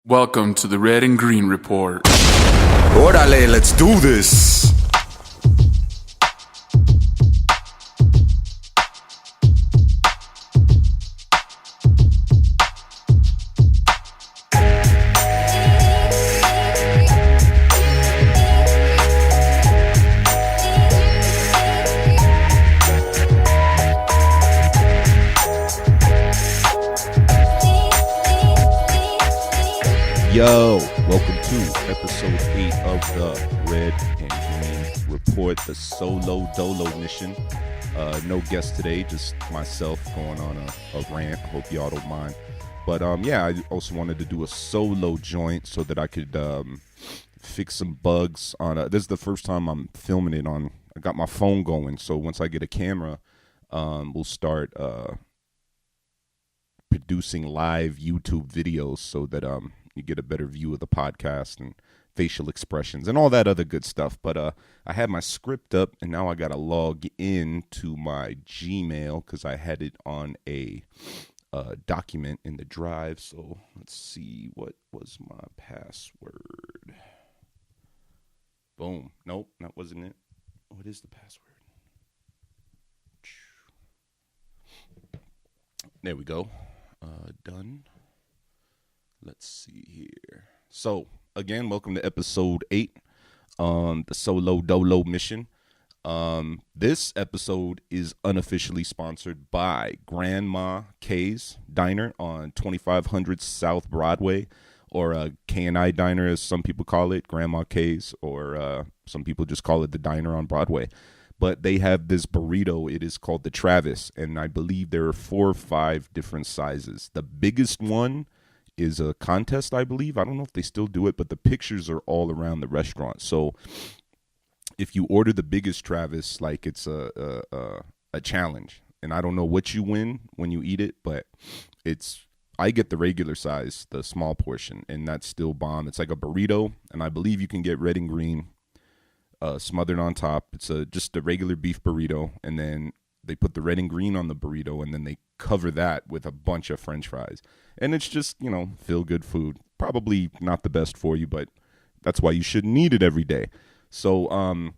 Welcome to the Red and Green Report. Orale, let's do this. Yo, welcome to episode 8 of the Red and Green Report, the solo dolo mission. No guest today, just myself going on a rant. Hope y'all don't mind. But yeah, I also wanted to do a solo joint so that I could fix some bugs on. This is the first time I'm filming it on. I got my phone going, so once I get a camera, we'll start producing live YouTube videos so that you get a better view of the podcast and facial expressions and all that other good stuff. But I had my script up, and now I got to log in to my Gmail because I had it on a document in the drive. So let's see, what was my password? Boom. Nope, that wasn't it. What is the password? There we go. Done. Let's see here. So, again, welcome to episode 8, the Solo Dolo Mission. This episode is unofficially sponsored by Grandma K's Diner on 2500 South Broadway, or K&I Diner as some people call it, Grandma K's, or some people just call it the Diner on Broadway. But they have this burrito. It is called the Travis, and I believe there are 4 or 5 different sizes. The biggest one is a contest, I believe. I don't know if they still do it, but the pictures are all around the restaurant. So if you order the biggest Travis, like, it's a challenge. And I don't know what you win when you eat it, but I get the regular size, the small portion, and that's still bomb. It's like a burrito, and I believe you can get red and green smothered on top. It's just a regular beef burrito, and then they put the red and green on the burrito, and then they cover that with a bunch of French fries. And it's just, feel-good food. Probably not the best for you, but that's why you shouldn't eat it every day. So,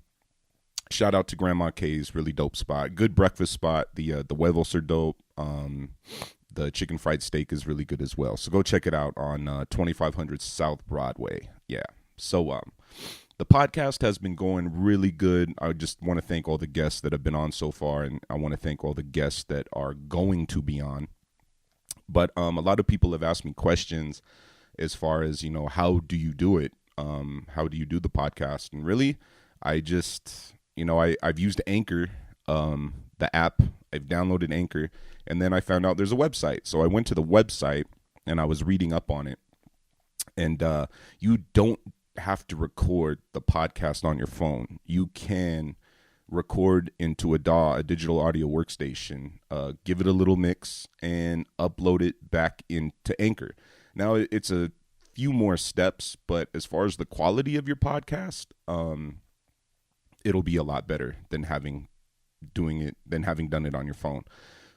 shout out to Grandma K's, really dope spot. Good breakfast spot. The huevos are dope. The chicken fried steak is really good as well. So go check it out on 2500 South Broadway. Yeah. So, the podcast has been going really good. I just want to thank all the guests that have been on so far, and I want to thank all the guests that are going to be on. But a lot of people have asked me questions as far as, how do you do it? How do you do the podcast? And really, I just, I've used Anchor, the app. I've downloaded Anchor, and then I found out there's a website. So I went to the website, and I was reading up on it. And you don't have to record the podcast on your phone. You can record into a DAW, a digital audio workstation, give it a little mix, and upload it back into Anchor. Now, it's a few more steps, but as far as the quality of your podcast, it'll be a lot better than having done it on your phone.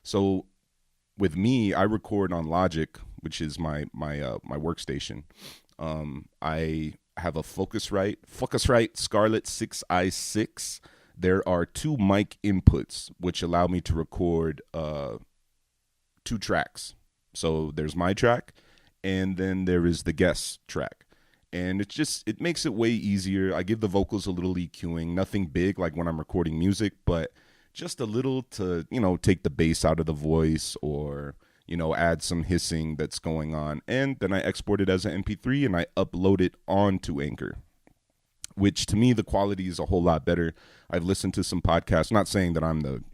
So with me, I record on Logic, which is my workstation. I have a Focusrite Scarlett 6i6. There are 2 mic inputs, which allow me to record 2 tracks. So there's my track, and then there is the guest track. And it makes it way easier. I give the vocals a little EQing, nothing big like when I'm recording music, but just a little to, take the bass out of the voice, or add some hissing that's going on. And then I export it as an MP3 and I upload it onto Anchor, which to me, the quality is a whole lot better. I've listened to some podcasts, not saying that I'm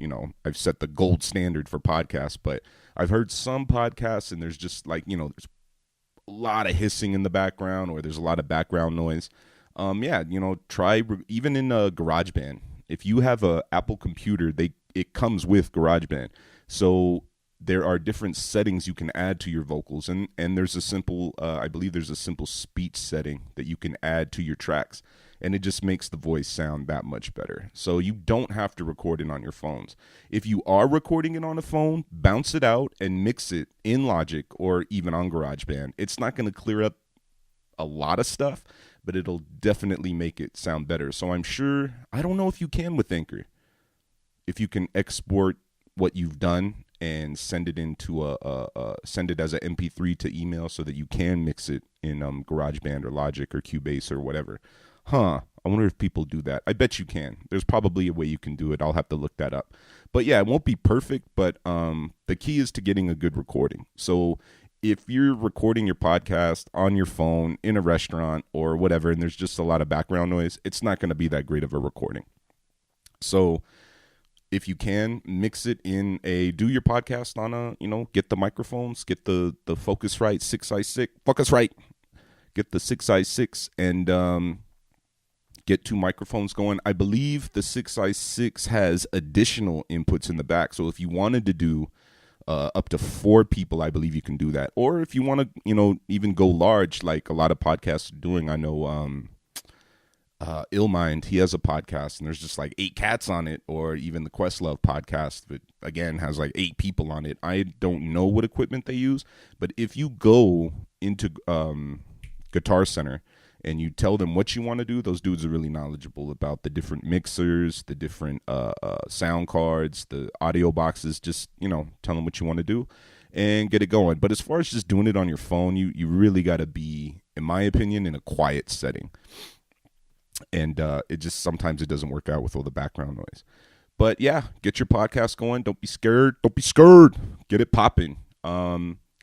I've set the gold standard for podcasts, but I've heard some podcasts and there's just there's a lot of hissing in the background, or there's a lot of background noise. Try even in GarageBand. If you have a Apple computer, it comes with GarageBand. So there are different settings you can add to your vocals, and there's a simple, I believe there's a simple speech setting that you can add to your tracks, and it just makes the voice sound that much better. So you don't have to record it on your phones. If you are recording it on a phone, bounce it out and mix it in Logic or even on GarageBand. It's not going to clear up a lot of stuff, but it'll definitely make it sound better. So I'm sure, I don't know if you can with Anchor, if you can export what you've done and send it into send it as an MP3 to email so that you can mix it in GarageBand or Logic or Cubase or whatever. I wonder if people do that. I bet you can. There's probably a way you can do it. I'll have to look that up. But yeah, it won't be perfect, but the key is to getting a good recording. So if you're recording your podcast on your phone in a restaurant or whatever, and there's just a lot of background noise, it's not going to be that great of a recording. So if you can, mix it in do your podcast on get the microphones, get the Focusrite 6i6, Focusrite, get the 6i6 and get 2 microphones going. I believe the 6i6 has additional inputs in the back. So if you wanted to do up to 4 people, I believe you can do that. Or if you want to, even go large, like a lot of podcasts are doing. I know Illmind, he has a podcast, and there's just like 8 cats on it. Or even the Questlove podcast, that again has like 8 people on it. I don't know what equipment they use, but if you go into Guitar Center and you tell them what you want to do, those dudes are really knowledgeable about the different mixers, the different sound cards, the audio boxes. Just, tell them what you want to do and get it going. But as far as just doing it on your phone, you really got to be, in my opinion, in a quiet setting. And sometimes it doesn't work out with all the background noise. But yeah, get your podcast going. Don't be scared. Get it popping.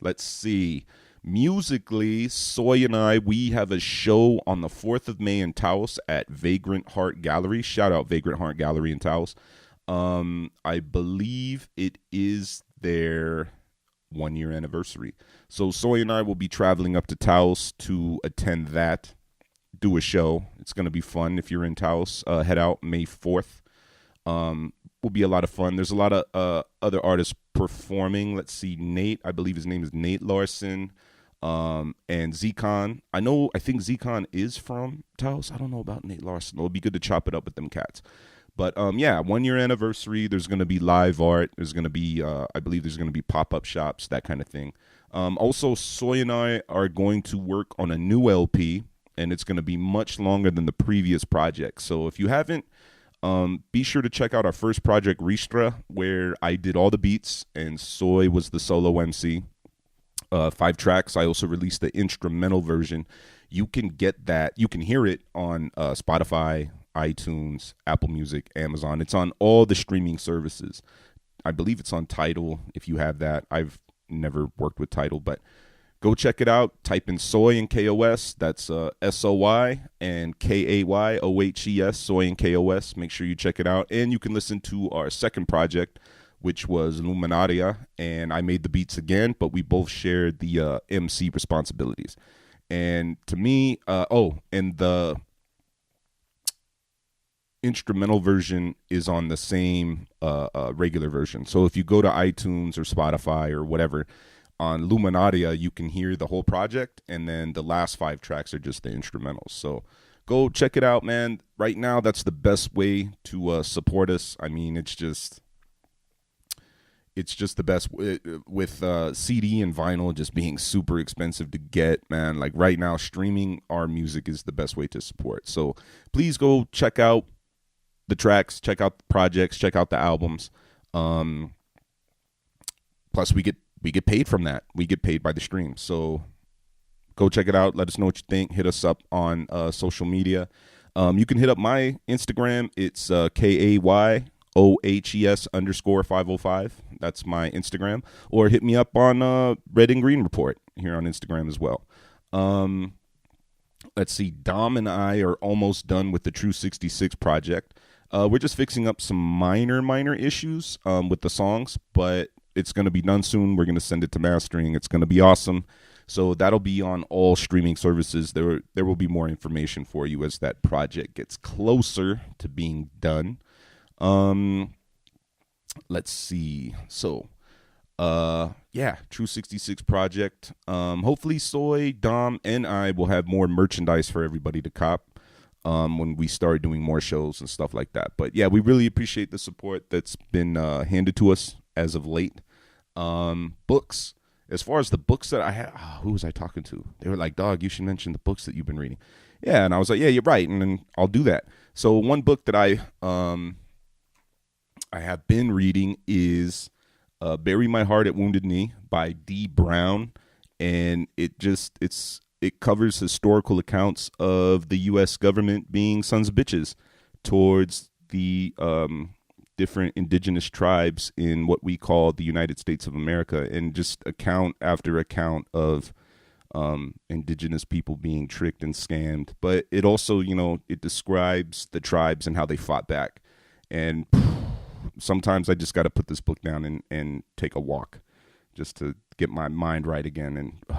Let's see. Musically, Soy and I, we have a show on the 4th of May in Taos at Vagrant Heart Gallery. Shout out Vagrant Heart Gallery in Taos. I believe it is their 1-year anniversary. So Soy and I will be traveling up to Taos to attend that, do a show. It's going to be fun. If you're in Taos, head out May 4th. Will be a lot of fun. There's a lot of other artists performing. Let's see, Nate, I believe his name is Nate Larson. And Zcon. I think Zcon is from Taos. I don't know about Nate Larson. It'll be good to chop it up with them cats. But yeah, 1-year anniversary. There's going to be live art. There's going to be, I believe there's going to be pop-up shops, that kind of thing. Also, Soy and I are going to work on a new LP, and it's going to be much longer than the previous project. So if you haven't, be sure to check out our first project, Ristra, where I did all the beats and Soy was the solo MC. 5 tracks. I also released the instrumental version. You can get that. You can hear it on Spotify, iTunes, Apple Music, Amazon. It's on all the streaming services. I believe it's on Tidal if you have that. I've never worked with Tidal, but go check it out. Type in Soy and KOS. That's SOY and KAYOHES, Soy and KOS. Make sure you check it out. And you can listen to our second project, which was Luminaria, and I made the beats again, but we both shared the MC responsibilities. And to me, and the instrumental version is on the same regular version. So if you go to iTunes or Spotify or whatever, on Luminaria, you can hear the whole project, and then the last 5 tracks are just the instrumentals. So go check it out, man. Right now, that's the best way to support us. I mean, it's just the best with CD and vinyl just being super expensive to get, man. Like right now, streaming our music is the best way to support. So please go check out the tracks, check out the projects, check out the albums. Plus, we get paid from that. We get paid by the stream. So go check it out. Let us know what you think. Hit us up on social media. You can hit up my Instagram. It's KAYOHES_505. That's my Instagram. Or hit me up on Red and Green Report here on Instagram as well. Let's see. Dom and I are almost done with the True 66 project. We're just fixing up some minor issues with the songs, but it's going to be done soon. We're going to send it to mastering. It's going to be awesome. So that'll be on all streaming services. There will be more information for you as that project gets closer to being done. Let's see. So, True 66 project. Hopefully Soy, Dom, and I will have more merchandise for everybody to cop when we start doing more shows and stuff like that. But yeah, we really appreciate the support that's been handed to us as of late. Books. as far as the books that I had, who was I talking to? They were like, dog, you should mention the books that you've been reading. Yeah, and I was like, yeah, you're right, and then I'll do that. So one book that I have been reading is Bury My Heart at Wounded Knee by D. Brown, and it covers historical accounts of the U.S. government being sons of bitches towards the different indigenous tribes in what we call the United States of America, and just account after account of indigenous people being tricked and scammed. But it also, it describes the tribes and how they fought back. And sometimes I just got to put this book down and take a walk just to get my mind right again. And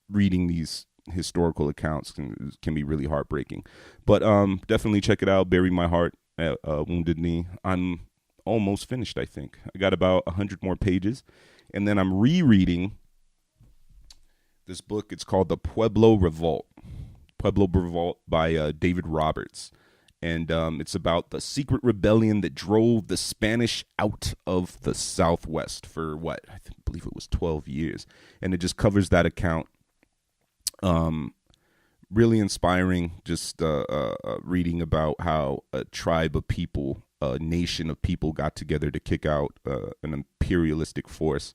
reading these historical accounts can be really heartbreaking. But definitely check it out, Bury My Heart at Wounded Knee. I'm almost finished, I think. I got about 100 more pages. And then I'm rereading this book. It's called The Pueblo Revolt. Pueblo Revolt by David Roberts. And it's about the secret rebellion that drove the Spanish out of the Southwest for what? I believe it was 12 years. And it just covers that account. Really inspiring, just reading about how a tribe of people, a nation of people got together to kick out an imperialistic force.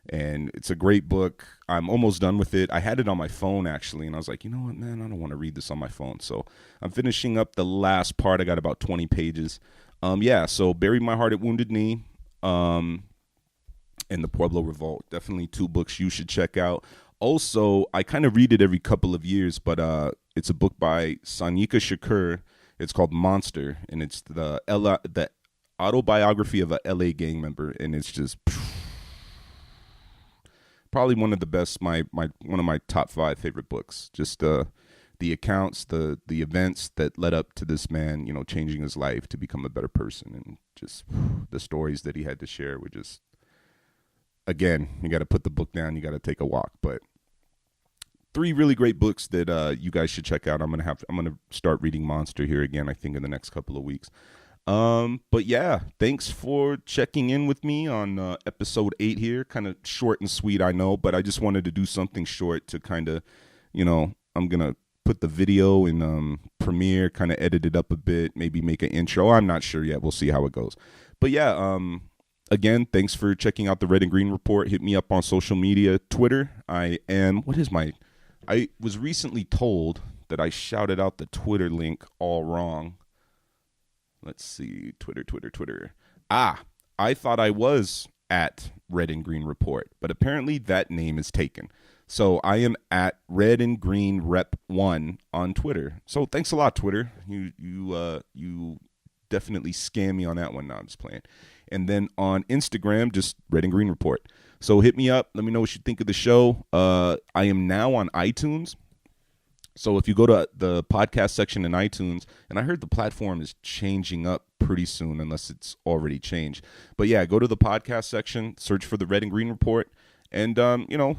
And it's a great book. I'm almost done with it. I had it on my phone, actually, and I was like, you know what, man, I don't want to read this on my phone. So I'm finishing up the last part. I got about 20 pages. So Bury My Heart at Wounded Knee and The Pueblo Revolt. Definitely two books you should check out. Also, I kind of read it every couple of years, but it's a book by Sonika Shakur. It's called Monster, and it's the autobiography of a LA gang member, and it's just probably one of the best, one of my top 5 favorite books. Just the accounts, the events that led up to this man, changing his life to become a better person, and just the stories that he had to share were just, again, you got to put the book down, you got to take a walk. But 3 really great books that you guys should check out. I'm gonna start reading Monster here again, I think, in the next couple of weeks. But yeah, thanks for checking in with me on episode 8 here. Kind of short and sweet, I know, but I just wanted to do something short to kind of, I'm gonna put the video in Premiere, kind of edit it up a bit, maybe make an intro. I'm not sure yet. We'll see how it goes. But yeah, again, thanks for checking out the Red and Green Report. Hit me up on social media, Twitter. I was recently told that I shouted out the Twitter link all wrong. Let's see, Twitter. I thought I was at Red and Green Report, but apparently that name is taken. So I am at Red and Green Rep 1 on Twitter. So thanks a lot, Twitter. You definitely scam me on that one. No, I'm just playing. And then on Instagram, just Red and Green Report. So hit me up. Let me know what you think of the show. I am now on iTunes. So if you go to the podcast section in iTunes, and I heard the platform is changing up pretty soon, unless it's already changed. But yeah, go to the podcast section, search for the Red and Green Report, and,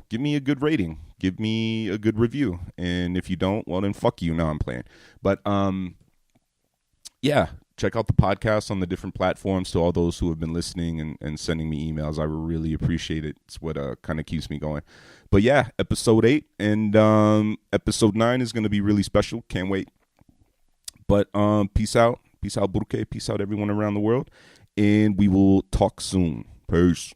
give me a good rating. Give me a good review. And if you don't, well, then fuck you. No, I'm playing. But, yeah, check out the podcast on the different platforms. To all those who have been listening and sending me emails, I really appreciate it. It's what kind of keeps me going. But yeah, episode 8 and episode 9 is going to be really special. Can't wait. But peace out. Peace out, Burke. Peace out, everyone around the world. And we will talk soon. Peace.